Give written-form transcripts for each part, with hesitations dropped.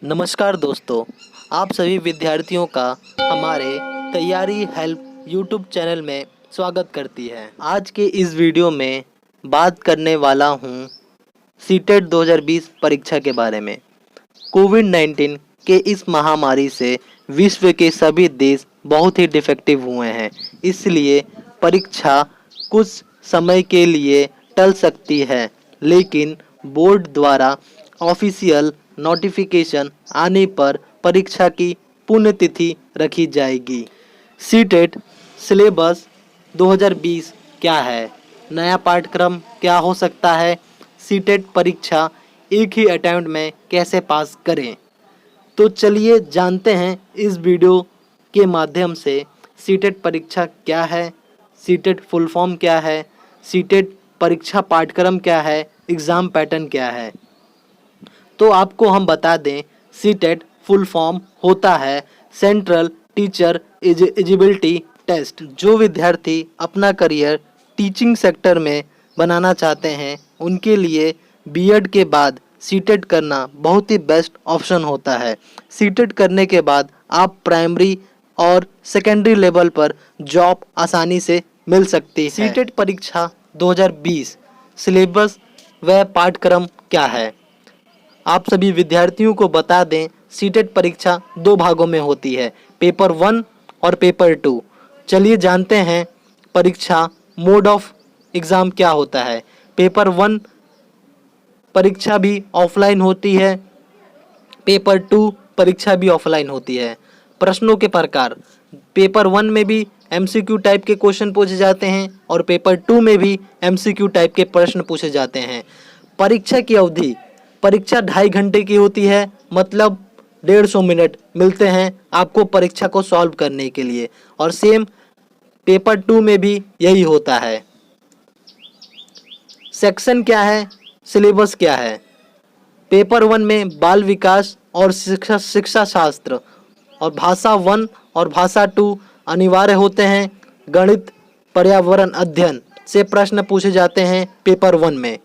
नमस्कार दोस्तों, आप सभी विद्यार्थियों का हमारे तैयारी हेल्प यूट्यूब चैनल में स्वागत करती है। आज के इस वीडियो में बात करने वाला हूँ सीटेट 2020 परीक्षा के बारे में। कोविड-19 के इस महामारी से विश्व के सभी देश बहुत ही डिफेक्टिव हुए हैं, इसलिए परीक्षा कुछ समय के लिए टल सकती है, लेकिन बोर्ड द्वारा ऑफिशियल नोटिफिकेशन आने पर परीक्षा की पुण्यतिथि रखी जाएगी। सीटेट सिलेबस 2020 क्या है? नया पाठ्यक्रम क्या हो सकता है? सीटेट परीक्षा एक ही अटेम्प्ट में कैसे पास करें? तो चलिए जानते हैं इस वीडियो के माध्यम से सीटेट परीक्षा क्या है, सीटेट फुल फॉर्म क्या है, सीटेट परीक्षा पाठ्यक्रम क्या है, एग्ज़ाम पैटर्न क्या है। तो आपको हम बता दें, सीटेट फुल फॉर्म होता है सेंट्रल टीचर एलिजिबिलिटी टेस्ट। जो विद्यार्थी अपना करियर टीचिंग सेक्टर में बनाना चाहते हैं, उनके लिए बीएड के बाद सीटेट करना बहुत ही बेस्ट ऑप्शन होता है। सीटेट करने के बाद आप प्राइमरी और सेकेंडरी लेवल पर जॉब आसानी से मिल सकती है। सीटेट परीक्षा 2020 सिलेबस व पाठ्यक्रम क्या है? आप सभी विद्यार्थियों को बता दें, सीटेट परीक्षा 2 भागों में होती है, पेपर 1 और पेपर 2। चलिए जानते हैं परीक्षा मोड ऑफ एग्ज़ाम क्या होता है। पेपर 1 परीक्षा भी ऑफलाइन होती है, पेपर 2 परीक्षा भी ऑफलाइन होती है। प्रश्नों के प्रकार, पेपर 1 में भी एमसीक्यू टाइप के क्वेश्चन पूछे जाते हैं और पेपर 2 में भी एमसीक्यू टाइप के प्रश्न पूछे जाते हैं। परीक्षा की अवधि, परीक्षा 2.5 घंटे की होती है, मतलब 150 मिनट मिलते हैं आपको परीक्षा को सॉल्व करने के लिए, और सेम पेपर 2 में भी यही होता है। सेक्शन क्या है, सिलेबस क्या है? पेपर 1 में बाल विकास और शिक्षा शास्त्र और भाषा 1 और भाषा 2 अनिवार्य होते हैं। गणित, पर्यावरण अध्ययन से प्रश्न पूछे जाते हैं पेपर 1 में,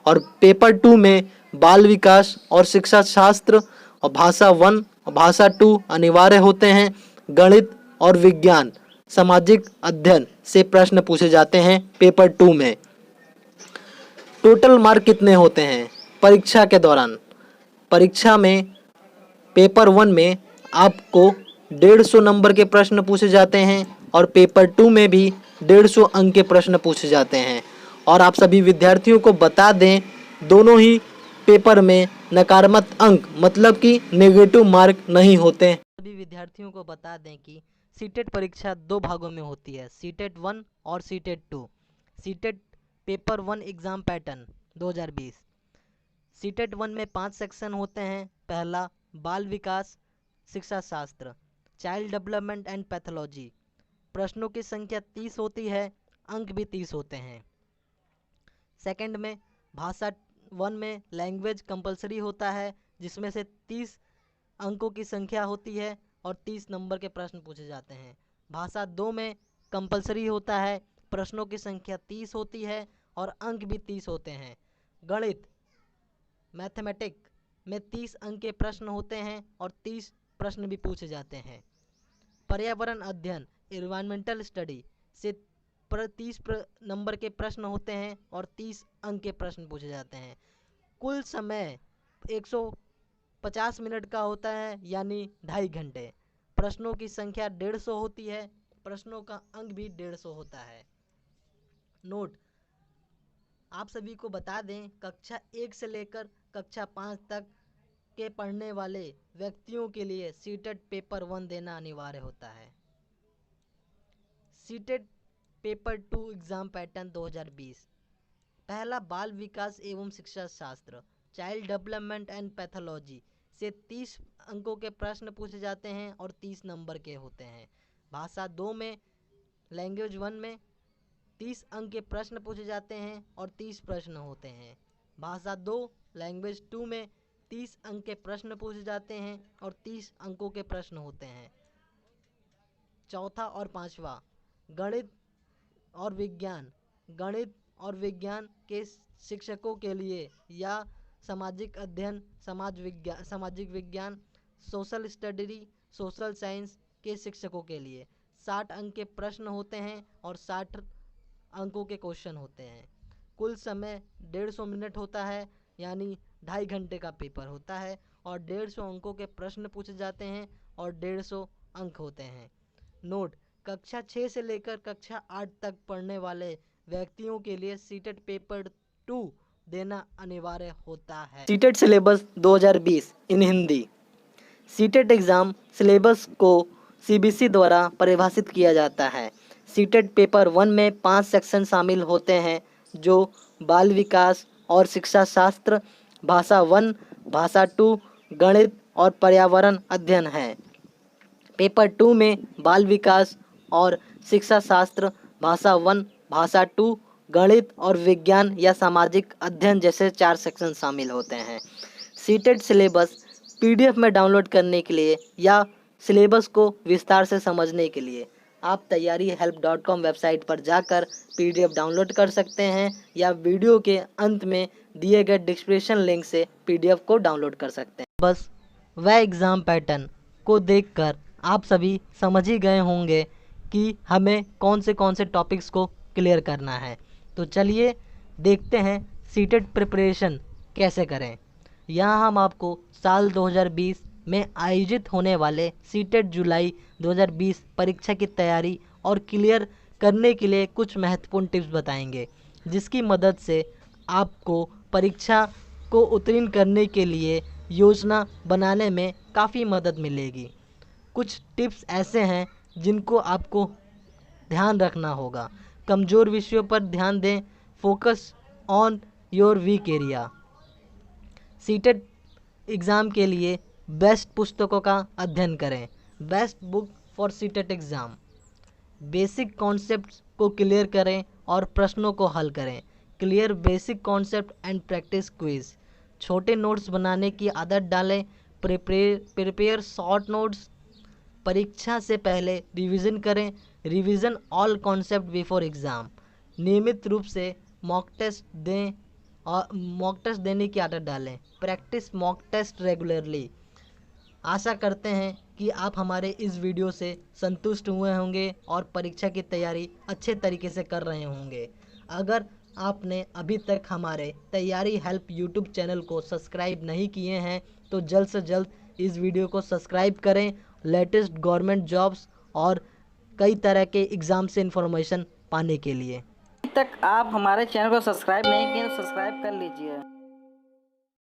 और पेपर 2 में बाल विकास और शिक्षा शास्त्र और भाषा 1 और भाषा 2 अनिवार्य होते हैं। गणित और विज्ञान सामाजिक अध्ययन से प्रश्न पूछे जाते हैं पेपर 2 में। टोटल मार्क कितने होते हैं परीक्षा के दौरान? परीक्षा में पेपर 1 में आपको 150 नंबर के प्रश्न पूछे जाते हैं और पेपर 2 में भी 150 अंक के प्रश्न पूछे जाते हैं। और आप सभी विद्यार्थियों को बता दें, दोनों ही पेपर में नकारात्मक अंक मतलब कि नेगेटिव मार्क नहीं होते हैं। सभी विद्यार्थियों को बता दें कि सीटेट परीक्षा 2 भागों में होती है, सीटेट 1 और CTET 2। CTET paper 1 exam pattern 2020। CTET 1 में 5 सेक्शन होते हैं। पहला, बाल विकास शिक्षा शास्त्र, चाइल्ड डेवलपमेंट एंड पैथोलॉजी। प्रश्नों की संख्या 30 होती है, अंक भी 30 होते हैं। सेकंड में भाषा 1 में लैंग्वेज कंपलसरी होता है, जिसमें से 30 अंकों की संख्या होती है और 30 नंबर के प्रश्न पूछे जाते हैं। भाषा 2 में कंपलसरी होता है, प्रश्नों की संख्या 30 होती है और अंक भी 30 होते हैं। गणित मैथमेटिक में 30 अंक के प्रश्न होते हैं और 30 प्रश्न भी पूछे जाते हैं। पर्यावरण अध्ययन एनवायरमेंटल स्टडी से 30 नंबर के प्रश्न होते हैं और 30 अंक के प्रश्न पूछे जाते हैं। कुल समय 150 मिनट का होता है, यानी 2.5 घंटे। प्रश्नों की संख्या 150 होती है, प्रश्नों का अंक भी 150 होता है। नोट, आप सभी को बता दें, कक्षा 1 से लेकर कक्षा 5 तक के पढ़ने वाले व्यक्तियों के लिए सीटेट पेपर 1 देना अनिवार्य होता है। CTET paper 2 exam pattern 2020। पहला, बाल विकास एवं शिक्षा शास्त्र, चाइल्ड डेवलपमेंट एंड पैथोलॉजी से 30 अंकों के प्रश्न पूछे जाते हैं और 30 नंबर के होते हैं। भाषा 2 में लैंग्वेज 1 में 30 अंक के प्रश्न पूछे जाते हैं और 30 प्रश्न होते हैं। भाषा 2 लैंग्वेज 2 में 30 अंक के प्रश्न पूछे जाते हैं और 30 अंकों के प्रश्न होते हैं। चौथा और पांचवा, गणित और विज्ञान के शिक्षकों के लिए या सामाजिक अध्ययन, सामाजिक विज्ञान, सोशल स्टडी, सोशल साइंस के शिक्षकों के लिए 60 अंक के प्रश्न होते हैं और 60 अंकों के क्वेश्चन होते हैं। कुल समय 150 मिनट होता है, यानी 2.5 घंटे का पेपर होता है और 150 अंकों के प्रश्न पूछे जाते हैं और 150 अंक होते हैं। नोट: कक्षा 6 से लेकर कक्षा 8 तक पढ़ने वाले व्यक्तियों के लिए सीटेट पेपर 2 देना अनिवार्य होता है। सीटेट सिलेबस 2020 इन हिंदी। सीटेट एग्ज़ाम सिलेबस को सीबीएसई द्वारा परिभाषित किया जाता है। सीटेट पेपर 1 में 5 सेक्शन शामिल होते हैं, जो बाल विकास और शिक्षा शास्त्र, भाषा 1, भाषा 2, गणित और पर्यावरण अध्ययन है। पेपर 2 में बाल विकास और शिक्षा शास्त्र, भाषा 1, भाषा 2, गणित और विज्ञान या सामाजिक अध्ययन जैसे 4 सेक्शन शामिल होते हैं। सीटेट सिलेबस पीडीएफ में डाउनलोड करने के लिए या सिलेबस को विस्तार से समझने के लिए आप तैयारीhelp.com वेबसाइट पर जाकर पीडीएफ डाउनलोड कर सकते हैं या वीडियो के अंत में दिए गए डिस्क्रिप्शन लिंक से पीडीएफ को डाउनलोड कर सकते हैं। बस वह एग्ज़ाम पैटर्न को देखकर आप सभी समझ ही गए होंगे कि हमें कौन से टॉपिक्स को क्लियर करना है। तो चलिए देखते हैं सीटेट प्रिपरेशन कैसे करें। यहाँ हम आपको साल 2020 में आयोजित होने वाले सीटेट जुलाई 2020 परीक्षा की तैयारी और क्लियर करने के लिए कुछ महत्वपूर्ण टिप्स बताएंगे, जिसकी मदद से आपको परीक्षा को उत्तीर्ण करने के लिए योजना बनाने में काफ़ी मदद मिलेगी। कुछ टिप्स ऐसे हैं जिनको आपको ध्यान रखना होगा। कमज़ोर विषयों पर ध्यान दें, focus on your weak area. CTET exam के लिए बेस्ट पुस्तकों का अध्ययन करें। Best book for CTET exam. Basic concepts को क्लियर करें और प्रश्नों को हल करें। Clear basic concept and practice quiz. छोटे नोट्स बनाने की आदत डालें। Prepare short notes. परीक्षा से पहले रिवीजन करें। Revision all concept before exam. नियमित रूप से मॉक टेस्ट दें और मॉक टेस्ट देने की आदत डालें। Practice mock test regularly. आशा करते हैं कि आप हमारे इस वीडियो से संतुष्ट हुए होंगे और परीक्षा की तैयारी अच्छे तरीके से कर रहे होंगे। अगर आपने अभी तक हमारे तैयारी हेल्प यूट्यूब चैनल को सब्सक्राइब नहीं किए हैं तो जल्द से जल्द इस वीडियो को सब्सक्राइब करें लेटेस्ट गवर्नमेंट जॉब्स और कई तरह के एग्ज़ाम से इन्फॉर्मेशन पाने के लिए। अभी तक आप हमारे चैनल को सब्सक्राइब नहीं किए तो सब्सक्राइब कर लीजिए।